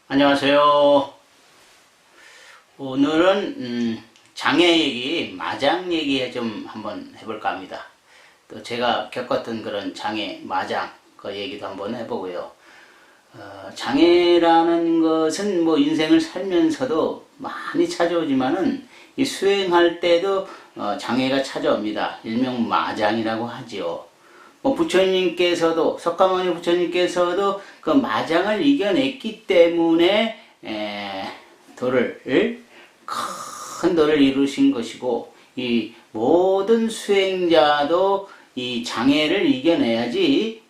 안녕하세요. 오늘은 장애 얘기, 마장 얘기 좀 한번 해볼까 합니다. 또 제가 겪었던 그런 장애, 마장 그 얘기도 한번 해보고요. 장애라는 것은 뭐 인생을 살면서도 많이 찾아오지만은 이 수행할 때도 장애가 찾아옵니다. 일명 마장이라고 하지요. 뭐 부처님께서도, 석가모니 부처님께서도 그 마장을 이겨냈기 때문에 큰 도를 이루신 것이고, 이 모든 수행자도 이 장애를 이겨내야지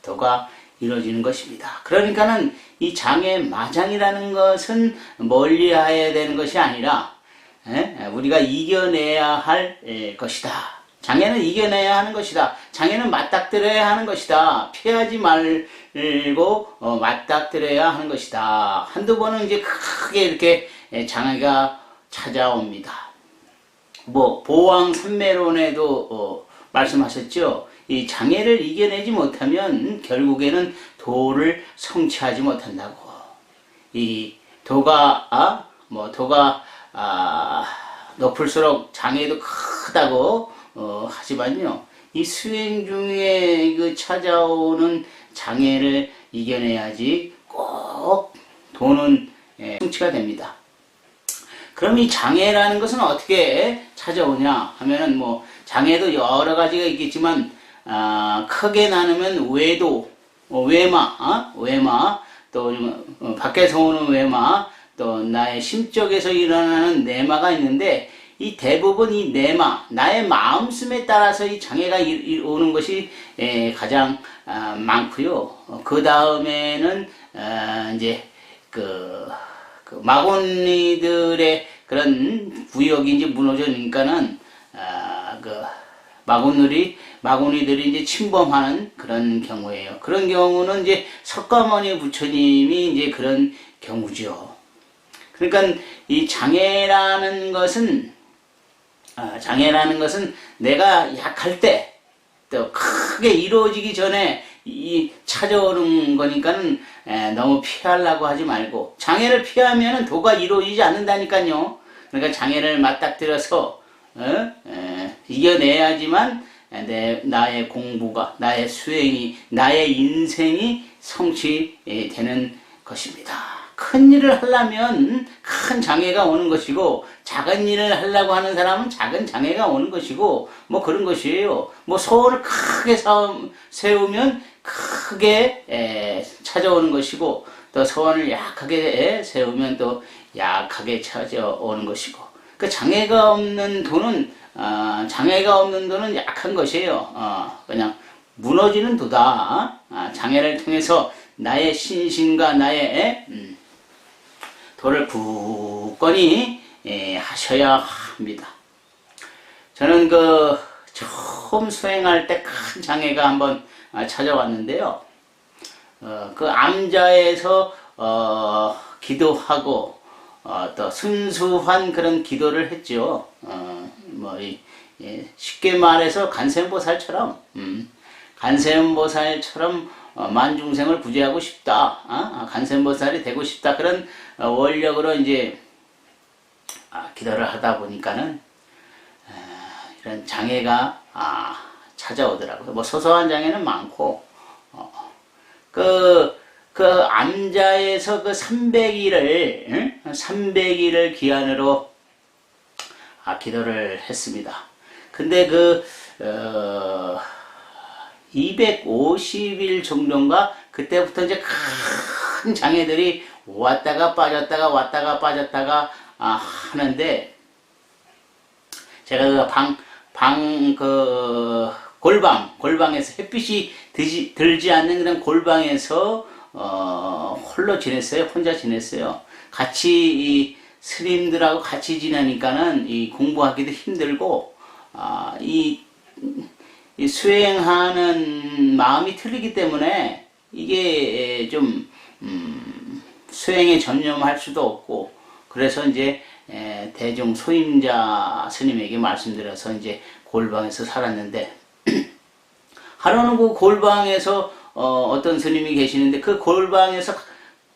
도가 이루어지는 것입니다. 그러니까는 이 장애 마장이라는 것은 멀리해야 되는 것이 아니라 우리가 이겨내야 할 것이다. 장애는 이겨내야 하는 것이다. 장애는 맞닥뜨려야 하는 것이다. 피하지 말고 맞닥뜨려야 하는 것이다. 한두 번은 이제 크게 이렇게 장애가 찾아옵니다. 뭐 보왕산매론에도 말씀하셨죠. 이 장애를 이겨내지 못하면 결국에는 도를 성취하지 못한다고. 이 도가 높을수록 장애도 크다고 하지만요, 이 수행 중에 그 찾아오는 장애를 이겨내야지 꼭 도는 성취가 됩니다. 그럼 이 장애라는 것은 어떻게 찾아오냐 하면은 뭐 장애도 여러 가지가 있겠지만 크게 나누면 외도, 외마, 또 밖에서 오는 외마, 또 나의 심적에서 일어나는 내마가 있는데, 이 대부분 이 내마, 나의 마음씀에 따라서 이 장애가 오는 것이 가장 많고요. 그 다음에는 이제 그 마곤니들의 그런 구역이 이제 무너져니까는 마곤니들이 이제 침범하는 그런 경우예요. 그런 경우는 이제 석가모니 부처님이 이제 그런 경우죠. 그러니까 이 장애라는 것은 내가 약할 때, 또 크게 이루어지기 전에 이 찾아오는 거니까는 너무 피하려고 하지 말고, 장애를 피하면은 도가 이루어지지 않는다니까요. 그러니까 장애를 맞닥뜨려서 이겨내야지만 나의 공부가, 나의 수행이, 나의 인생이 성취되는 것입니다. 큰 일을 하려면 큰 장애가 오는 것이고, 작은 일을 하려고 하는 사람은 작은 장애가 오는 것이고, 뭐 그런 것이에요. 뭐 소원을 크게 세우면 크게 찾아오는 것이고, 또 소원을 약하게 세우면 또 약하게 찾아오는 것이고, 그 장애가 없는 도는 약한 것이에요. 그냥 무너지는 도다. 장애를 통해서 나의 신심과 나의 도를 굳건히 하셔야 합니다. 저는 처음 수행할 때 큰 장애가 한번 찾아왔는데요. 그 암자에서 기도하고 또 순수한 그런 기도를 했죠. 쉽게 말해서 간센보살처럼 만중생을 구제하고 싶다. 간센보살이 되고 싶다. 그런 원력으로 이제 기도를 하다 보니까는 이런 장애가 찾아오더라고요. 뭐 소소한 장애는 많고, 그 암자에서 그 300일을 기한으로 기도를 했습니다. 근데 250일 정도인가? 그때부터 이제 큰 장애들이 왔다가 빠졌다가 하는데, 제가 골방에서 햇빛이 들지 않는 그런 골방에서 혼자 지냈어요. 같이 스님들하고 같이 지내니까는 이 공부하기도 힘들고, 이 수행하는 마음이 틀리기 때문에 이게 좀 수행에 전념할 수도 없고, 그래서 이제 대중 소임자 스님에게 말씀드려서 이제 골방에서 살았는데, 하루는 그 골방에서 어떤 스님이 계시는데, 그 골방에서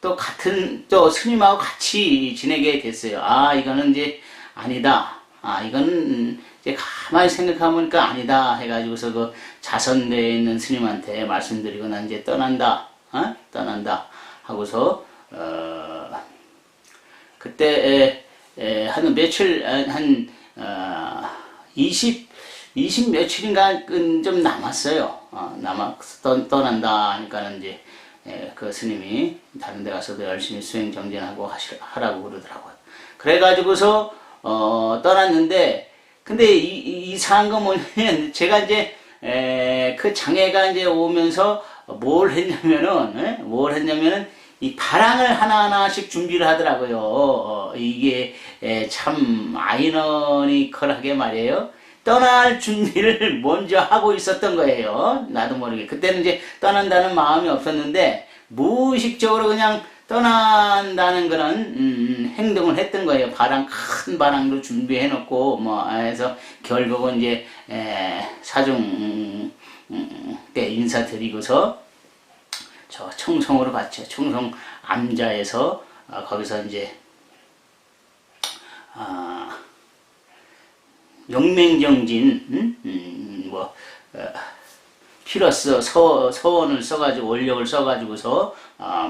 또 같은 또 스님하고 같이 지내게 됐어요. 아 이거는 이제 아니다. 아 이거는 이제 가만히 생각해보니까 아니다 해가지고서 그 자선대에 있는 스님한테 말씀드리고 난 이제 떠난다. 떠난다 하고서 그때 한 며칠 한 20 며칠인가 좀 남았어요. 떠난다 하니까는 이제 그 스님이 다른 데 가서도 열심히 수행 정진하고 하라고 그러더라고요. 그래가지고서 떠났는데 근데 이상한 건 뭐냐면 제가 이제 그 장애가 이제 오면서 뭘 했냐면은 이 바랑을 하나하나씩 준비를 하더라고요. 이게 참 아이러니컬하게 말이에요. 떠날 준비를 먼저 하고 있었던 거예요. 나도 모르게. 그때는 이제 떠난다는 마음이 없었는데 무의식적으로 그냥 떠난다는 그런 행동을 했던 거예요. 큰 바랑도 준비해 놓고 뭐 해서 결국은 이제 사중 때 인사드리고서 저 청송으로 갔죠. 청송 암자에서 거기서 이제 용맹정진 필요서 서원을 써가지고 원력을 써가지고서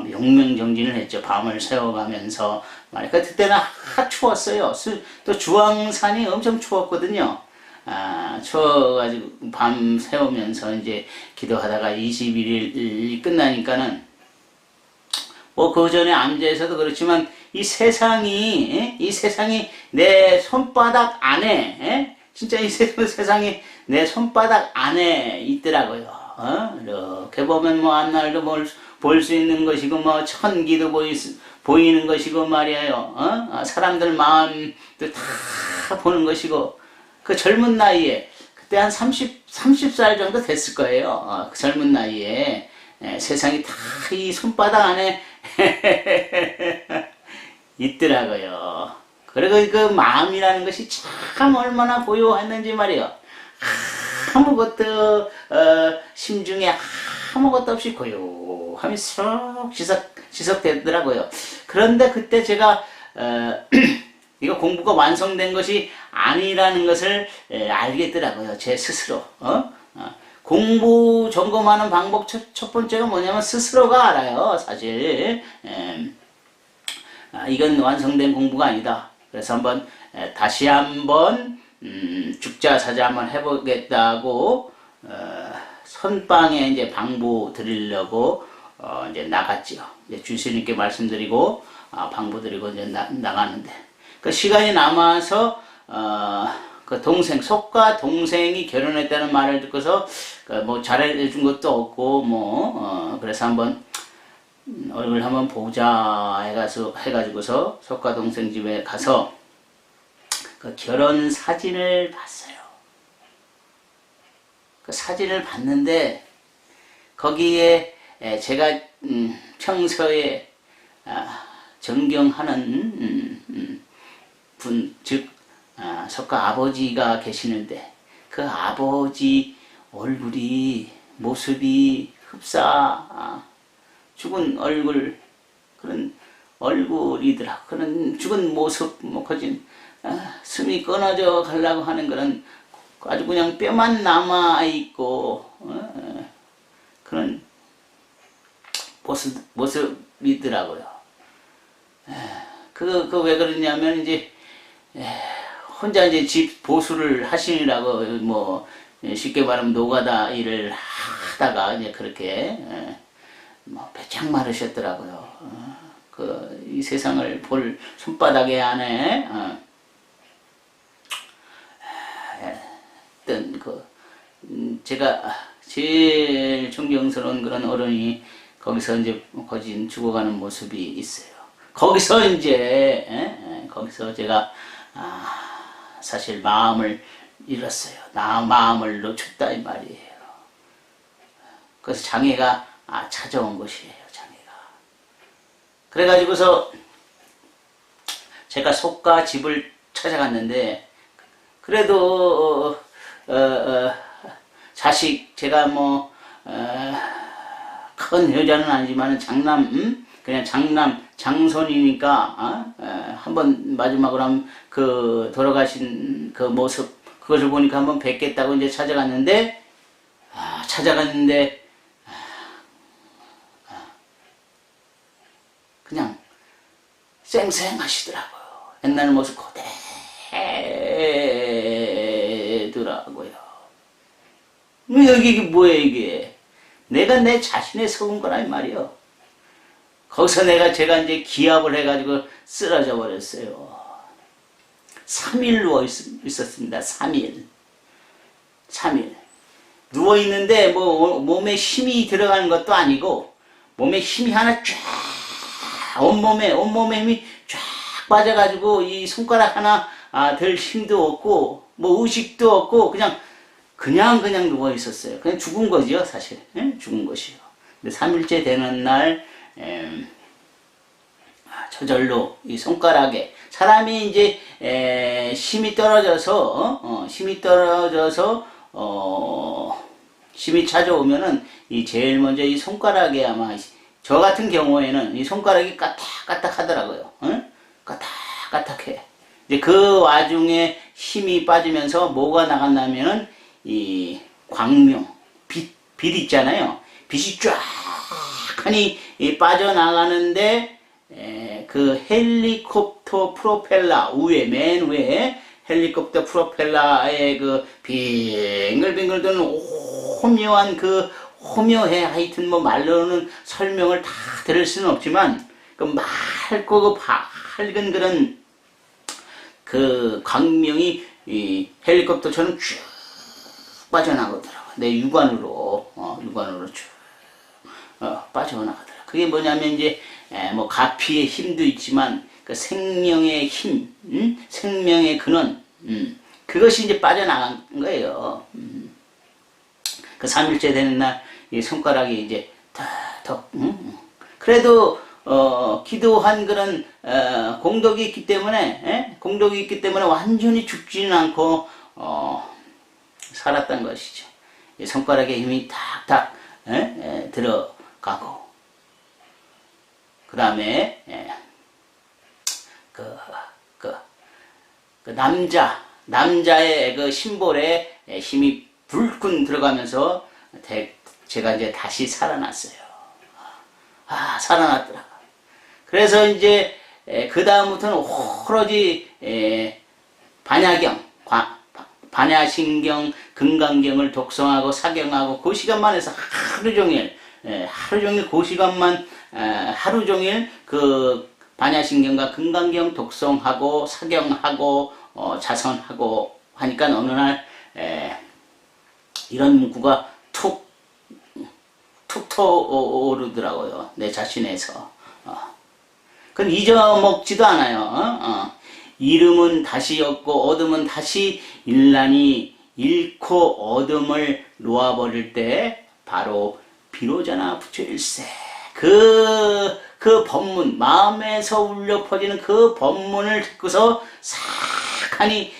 용맹정진을 했죠. 밤을 새워가면서 말이니까 그때는 추웠어요. 또 주황산이 엄청 추웠거든요. 추워가지고 밤 새우면서 이제 기도하다가 21일이 끝나니까는 뭐 그 전에 암자에서도 그렇지만 이 세상이 내 손바닥 안에 진짜 이 세상이 내 손바닥 안에 있더라고요. 이렇게 보면 뭐 앞날도 볼 수 있는 것이고 뭐 천기도 보이는 것이고 말이에요. 사람들 마음도 다 보는 것이고 그 젊은 나이에 그때 한 30살 정도 됐을 거예요. 그 젊은 나이에 세상이 다 이 손바닥 안에 있더라고요. 그리고 그 마음이라는 것이 참 얼마나 고요했는지 말이에요. 아무것도 심중에 아무것도 없이 고요함이 쏙 지속되더라고요. 그런데 그때 제가 이거 공부가 완성된 것이 아니라는 것을 알겠더라고요. 제 스스로. 공부 점검하는 방법 첫 번째가 뭐냐면 스스로가 알아요. 사실 이건 완성된 공부가 아니다. 그래서 다시 한번 죽자사자 한번 해보겠다고 선방에 이제 방부 드리려고 이제 나갔지요. 이제 주스님께 말씀드리고 방부 드리고 이제 나가는데 그 시간이 남아서 그 동생 속과 동생이 결혼했다는 말을 듣고서 뭐 잘해준 것도 없고 그래서 한번 얼굴 한번 보자 해가지고서 속과 동생 집에 가서 그 결혼 사진을 봤어요. 그 사진을 봤는데 거기에 제가 평소에 존경하는 분, 즉 석가 아버지가 계시는데 그 아버지 얼굴이 모습이 흡사 죽은 얼굴 그런 얼굴이더라. 그런 죽은 모습 거진 숨이 끊어져 가려고 하는 그런 아주 그냥 뼈만 남아 있고 그런 모습이더라고요. 그 왜 그러냐면 이제 혼자 이제 집 보수를 하시느라고 뭐 쉽게 말하면 노가다 일을 하다가 이제 그렇게 뭐 배짱 마르셨더라고요. 이 세상을 볼 손바닥에 안에 어떤 제가 제일 존경스러운 그런 어른이 거기서 이제 거진 죽어가는 모습이 있어요. 거기서 이제 거기서 제가 사실 마음을 잃었어요. 마음을 놓쳤다 이 말이에요. 그래서 장애가 찾아온 것이에요. 장애가. 그래가지고서 제가 속가 집을 찾아갔는데 그래도 자식 제가 뭐 큰 여자는 아니지만 장남 그냥 장손이니까 한번 마지막으로 그 돌아가신 그 모습 그것을 보니까 한번 뵙겠다고 이제 찾아갔는데 그냥 쌩쌩하시더라고요. 옛날 모습 그대더라고요. 여기 이게 뭐야 이게? 내가 내 자신에 속은 거라 이 말이요. 거기서 제가 이제 기합을 해가지고 쓰러져 버렸어요. 3일 누워 있었습니다. 3일. 누워 있는데 뭐 몸에 힘이 들어가는 것도 아니고 몸에 힘이 하나 쫙 온몸에 힘이 쫙 빠져가지고 이 손가락 하나 들 힘도 없고 뭐 의식도 없고 그냥 누워 있었어요. 그냥 죽은 거지요, 사실. 죽은 것이요. 근데 3일째 되는 날 저절로 이 손가락에 사람이 이제 힘이 떨어져서 힘이 찾아오면은 이 제일 먼저 이 손가락에 아마 저 같은 경우에는 이 손가락이 까딱까딱 하더라고요. 까딱까딱해. 이제 그 와중에 힘이 빠지면서 뭐가 나갔냐면은 이 광명, 빛 있잖아요. 빛이 쫙 하니 빠져나가는데 그 헬리콥터 프로펠러 맨 위에 헬리콥터 프로펠러의 그 빙글빙글 도는 호묘해. 하여튼 뭐 말로는 설명을 다 들을 수는 없지만 그 맑고 그 밝은 그런 그 광명이 이 헬리콥터처럼 쭉 빠져나가더라고. 내 육안으로 쭉 빠져나가더라. 그게 뭐냐면 이제 뭐 가피의 힘도 있지만 그 생명의 힘, 생명의 근원, 그것이 이제 빠져나간 거예요. 그 3일째 되는 날 이 손가락이 이제 그래도 기도한 그런 공덕이 있기 때문에 완전히 죽지는 않고 살았던 것이죠. 이 손가락에 힘이 탁탁 들어가고 그 다음에 그 남자의 그 심볼에 힘이 불끈 들어가면서 제가 이제 다시 살아났어요. 살아났더라. 그래서 이제 그 다음부터는 오로지 반야신경, 금강경을 독송하고 사경하고 그 시간만 해서 하루 종일 그 시간만 하루 종일 그 반야신경과 금강경 독송하고 사경하고 자선하고 하니까 어느 날 이런 문구가 툭 터오르더라고요. 내 자신에서. 그건 잊어먹지도 않아요. 잃음은 다시 얻고 얻음은 다시 일나니 잃고 얻음을 놓아버릴 때 바로 비로자나 부처일세. 그 법문, 마음에서 울려 퍼지는 그 법문을 듣고서 싹하니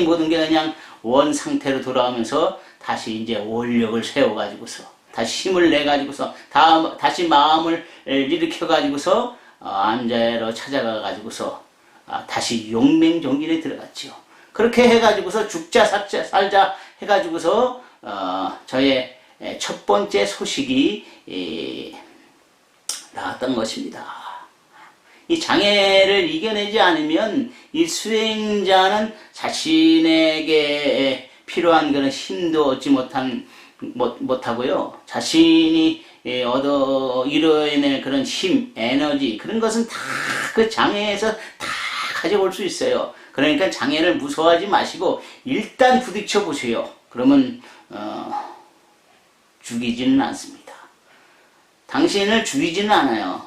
모든 게 그냥 원 상태로 돌아오면서 다시 이제 원력을 세워가지고서 다시 힘을 내가지고서 다시 마음을 일으켜가지고서 암자로 찾아가가지고서 다시 용맹정진에 들어갔지요. 그렇게 해가지고서 죽자 살자 해가지고서 저의 첫 번째 소식이 나왔던 것입니다. 이 장애를 이겨내지 않으면 이 수행자는 자신에게 필요한 그런 힘도 얻지 못하고요. 자신이 이뤄낼 그런 힘, 에너지, 그런 것은 다 그 장애에서 다 가져올 수 있어요. 그러니까 장애를 무서워하지 마시고 일단 부딪혀 보세요. 그러면 죽이지는 않습니다. 당신을 죽이지는 않아요.